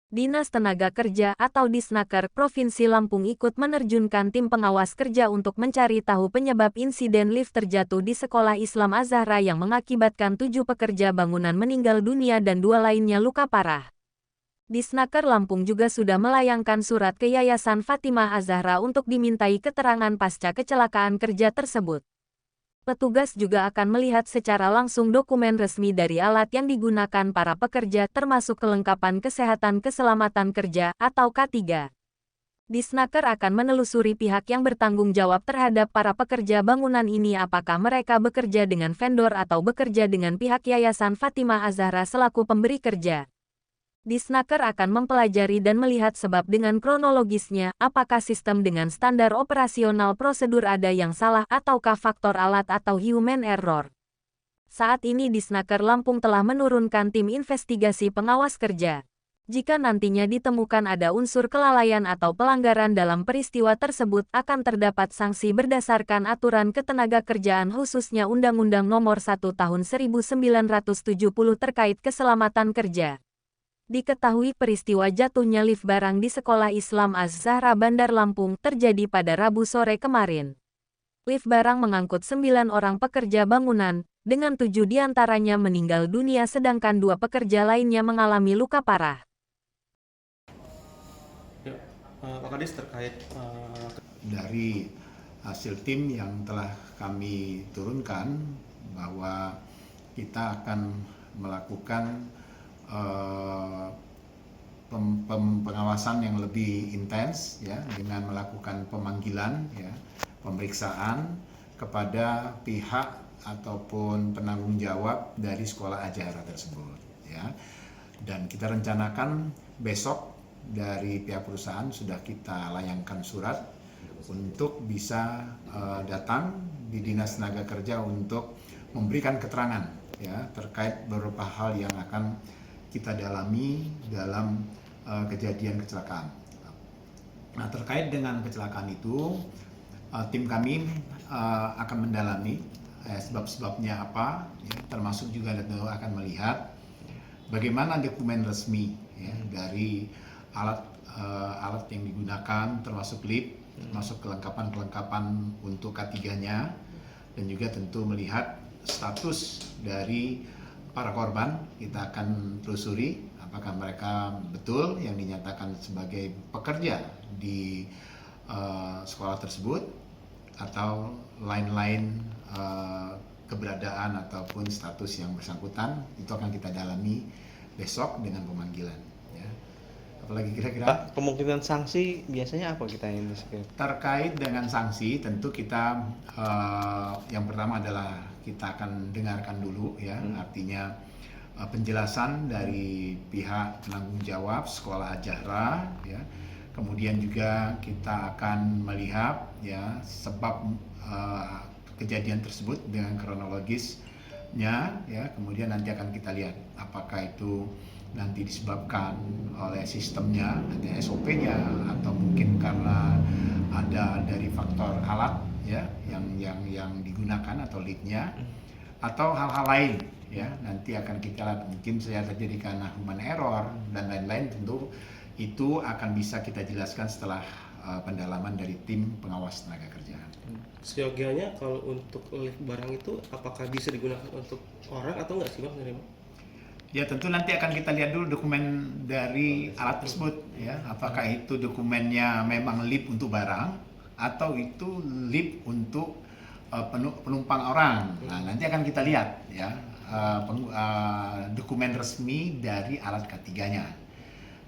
Dinas Tenaga Kerja atau Disnaker Provinsi Lampung ikut menerjunkan tim pengawas kerja untuk mencari tahu penyebab insiden lift terjatuh di Sekolah Islam Az-Zahra yang mengakibatkan 7 pekerja bangunan meninggal dunia dan 2 lainnya luka parah. Disnaker Lampung juga sudah melayangkan surat ke Yayasan Fatimah Az-Zahra untuk dimintai keterangan pasca kecelakaan kerja tersebut. Petugas juga akan melihat secara langsung dokumen resmi dari alat yang digunakan para pekerja termasuk kelengkapan kesehatan keselamatan kerja atau K3. Disnaker akan menelusuri pihak yang bertanggung jawab terhadap para pekerja bangunan ini apakah mereka bekerja dengan vendor atau bekerja dengan pihak Yayasan Fatimah Az-Zahra selaku pemberi kerja. Disnaker akan mempelajari dan melihat sebab dengan kronologisnya, apakah sistem dengan standar operasional prosedur ada yang salah ataukah faktor alat atau human error. Saat ini Disnaker Lampung telah menurunkan tim investigasi pengawas kerja. Jika nantinya ditemukan ada unsur kelalaian atau pelanggaran dalam peristiwa tersebut akan terdapat sanksi berdasarkan aturan ketenagakerjaan khususnya Undang-Undang Nomor 1 Tahun 1970 terkait keselamatan kerja. Diketahui peristiwa jatuhnya lift barang di Sekolah Islam Az-Zahra Bandar Lampung terjadi pada Rabu sore kemarin. Lift barang mengangkut 9 orang pekerja bangunan, dengan 7 diantaranya meninggal dunia sedangkan 2 pekerja lainnya mengalami luka parah. Ya, Pak Kadis terkait dari hasil tim yang telah kami turunkan bahwa kita akan melakukan pengawasan yang lebih intens ya dengan melakukan pemanggilan ya pemeriksaan kepada pihak ataupun penanggung jawab dari sekolah Az-Zahra tersebut ya, dan kita rencanakan besok dari pihak perusahaan sudah kita layangkan surat untuk bisa datang di Dinas Tenaga Kerja untuk memberikan keterangan ya terkait beberapa hal yang akan kita dalami dalam kejadian kecelakaan. Nah, terkait dengan kecelakaan itu, tim kami akan mendalami sebab-sebabnya apa, ya, termasuk juga akan melihat bagaimana dokumen resmi ya, dari alat yang digunakan, termasuk lift, termasuk kelengkapan untuk K3-nya, dan juga tentu melihat status dari para korban. Kita akan telusuri apakah mereka betul yang dinyatakan sebagai pekerja di sekolah tersebut atau lain-lain keberadaan ataupun status yang bersangkutan. Itu akan kita dalami besok dengan pemanggilan ya. Apalagi kira-kira Pak, kemungkinan sanksi biasanya apa kita ini? terkait dengan sanksi tentu kita yang pertama adalah kita akan dengarkan dulu ya, artinya penjelasan dari pihak penanggung jawab sekolah Az-Zahra ya. Kemudian juga kita akan melihat ya sebab kejadian tersebut dengan kronologisnya ya. Kemudian nanti akan kita lihat apakah itu nanti disebabkan oleh sistemnya, nanti SOP-nya, atau mungkin karena ada dari faktor alat ya yang digunakan atau lead-nya, atau hal-hal lain ya nanti akan kita lihat, mungkin saja terjadi karena human error dan lain-lain. Tentu itu akan bisa kita jelaskan setelah pendalaman dari tim pengawas tenaga kerja. Seyogianya kalau untuk lift barang itu apakah bisa digunakan untuk orang atau enggak sih Bang? Ya tentu nanti akan kita lihat dulu dokumen dari alat tersebut ya, apakah itu dokumennya memang lift untuk barang atau itu lift untuk penumpang orang. Nah, nanti akan kita lihat ya dokumen resmi dari alat K3-nya.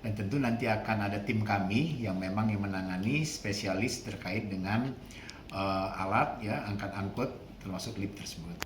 Dan tentu nanti akan ada tim kami yang memang yang menangani spesialis terkait dengan alat ya angkat angkut termasuk lift tersebut.